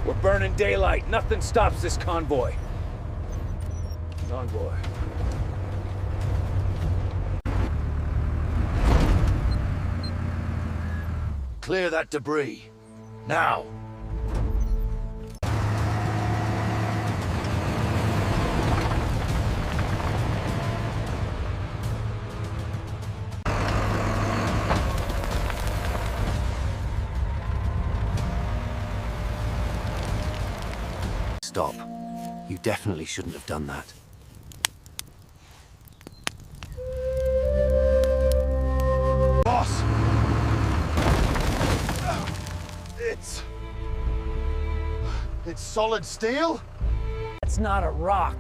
We're burning daylight. Nothing stops this convoy. Convoy. Clear that debris. Now! Stop. You definitely shouldn't have done that. Boss! It's solid steel? That's not a rock.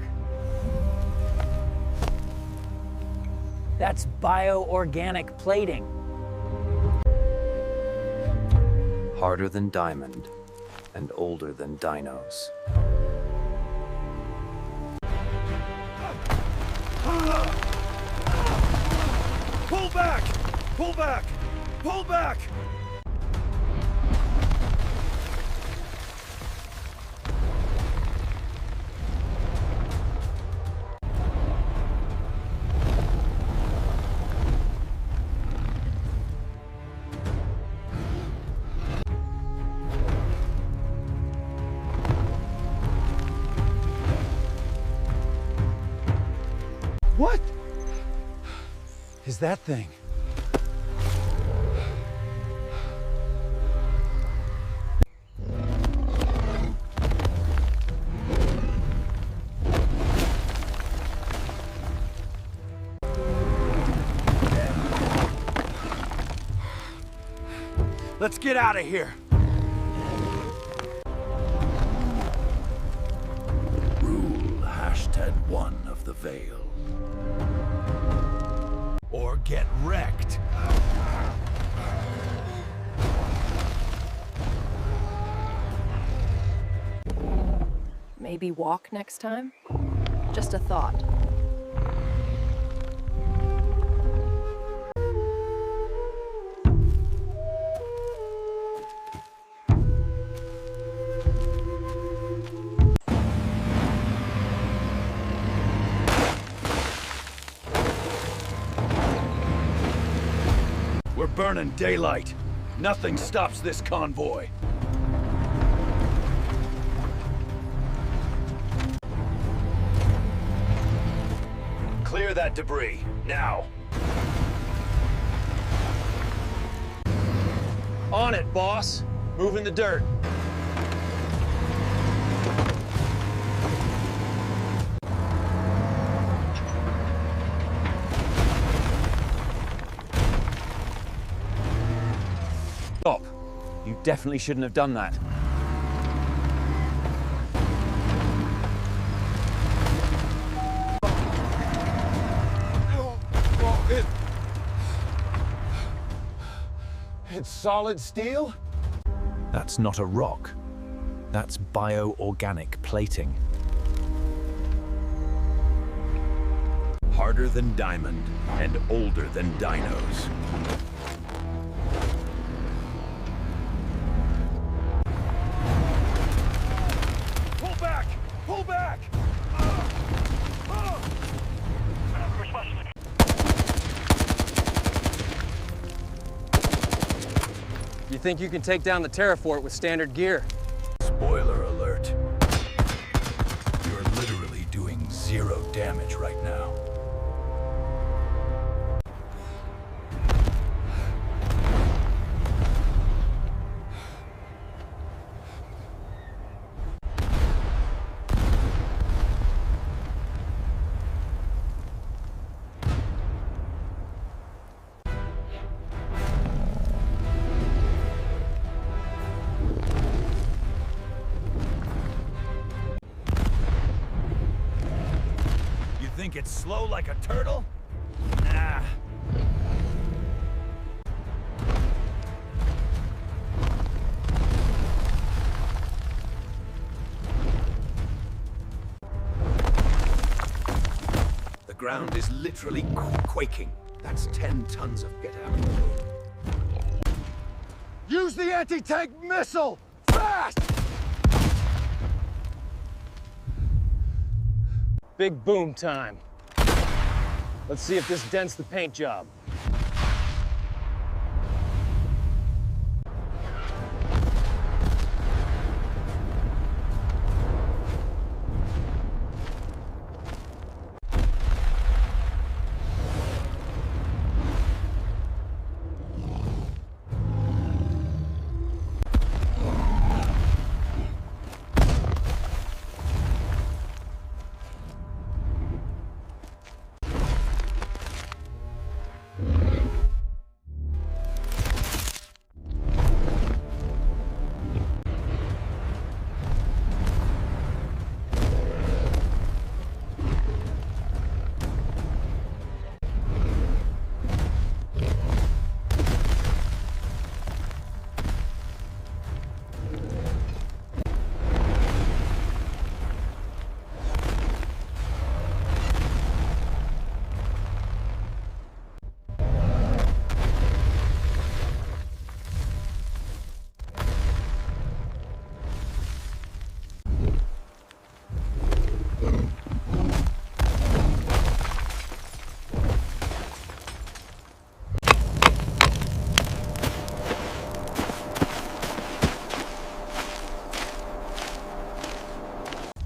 That's bioorganic plating. Harder than diamond, and older than dinos. Pull back! Pull back! Pull back! What is that thing? Let's get out of here. Rule #1 of the Veil. Or get wrecked. Maybe walk next time? Just a thought. We're burning daylight. Nothing stops this convoy. Clear that debris, now. On it, boss. Moving the dirt. Stop. You definitely shouldn't have done that. It's solid steel? That's not a rock. That's bioorganic plating. Harder than diamond and older than dinos. Pull back! Pull back! You think you can take down the TERRAFORT with standard gear? Spoiler alert. You're literally doing 0 damage right now. Think it's slow like a turtle? Nah. The ground is literally quaking. That's 10 tons of get out. Use the anti-tank missile! Fast! Big boom time. Let's see if this dents the paint job.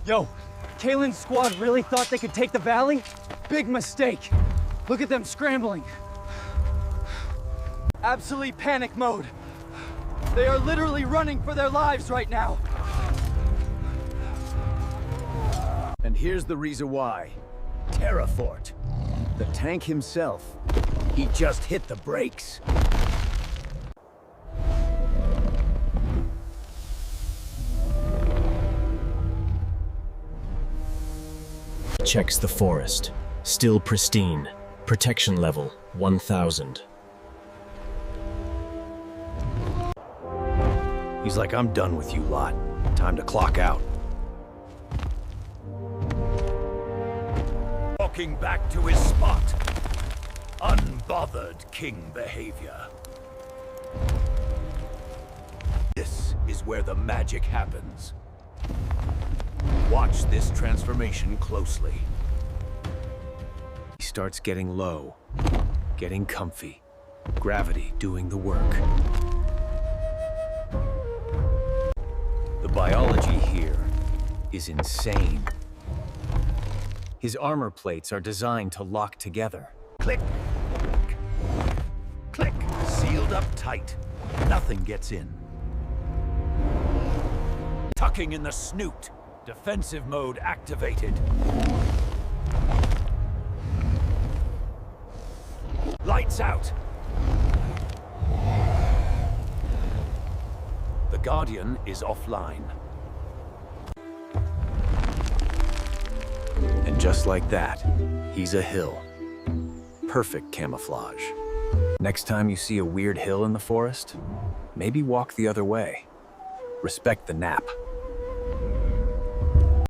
Yo, Kalen's squad really thought they could take the valley? Big mistake. Look at them scrambling. Absolute panic mode. They are literally running for their lives right now. And here's the reason why. TERRAFORT. The tank himself. He just hit the brakes. Checks the forest. Still pristine. Protection level 1000. He's like, I'm done with you lot. Time to clock out. Walking back to his spot. Unbothered king behavior. This is where the magic happens. Watch this transformation closely. He starts getting low, getting comfy. Gravity doing the work. The biology here is insane. His armor plates are designed to lock together. Click, click, sealed up tight. Nothing gets in. Tucking in the snoot. Defensive mode activated. Lights out. The Guardian is offline. And just like that, he's a hill. Perfect camouflage. Next time you see a weird hill in the forest, maybe walk the other way. Respect the nap.